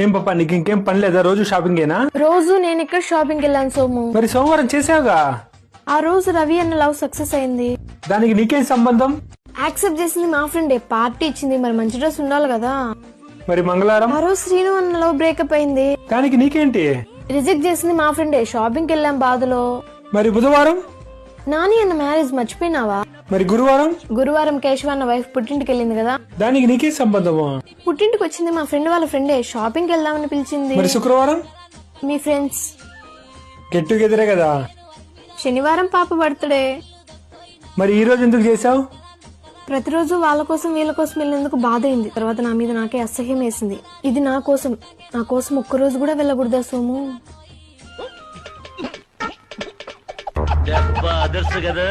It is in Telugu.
ఏం పాపా నీకు ఇంకేం పని లేదా? రోజు షాపింగేనా? రోజు నేను ఇక్కడ షాపింగ్ వెళ్ళాను సోము. మరి సోమవారం చేసావుగా. ఆ రోజు రవి అన్న లవ్ సక్సెస్ అయింది. దానికి నీకేం సంబంధం? యాక్సెప్ట్ చేసింది మా ఫ్రెండే, పార్టీ ఇచ్చింది, మరి మంచి డ్రెస్ ఉండాలి కదా. మరి మంగళవారం? ఆ రోజు శ్రీను అన్న లవ్ బ్రేకప్ అయింది. దానికి నీకేంటి? రిజెక్ట్ చేసింది మా ఫ్రెండే, షాపింగ్ వెళ్ళాం బాధలో. మరి బుధవారం? నాని అన్న మ్యారేజ్ మర్చిపోయినావా? మరి గురువారం? గురువారం కేశవ అన్న వైఫ్ పుట్టింటికి వెళ్ళింది కదా. దానికి నీకేం సంబంధము? పుట్టింటికి వచ్చింది మా ఫ్రెండ్ వాళ్ళ ఫ్రెండే, షాపింగ్ వెళ్దామని పిలిచింది. మరి శుక్రవారం? మీ ఫ్రెండ్స్ గెట్ టుగెదరే కదా. శనివారం పాప బర్త్డే. మరి ఈ రోజు ఎందుకు చేసావు? ప్రతిరోజు వాళ్ళ కోసం వీళ్ళ కోసం వెళ్ళినందుకు బాధ అయింది. తర్వాత నా మీద నాకే అసహ్యం వేసింది. ఇది నా కోసం ఒక్కరోజు కూడా వెళ్ళకూడదా సోము? అదర్స్ కదా.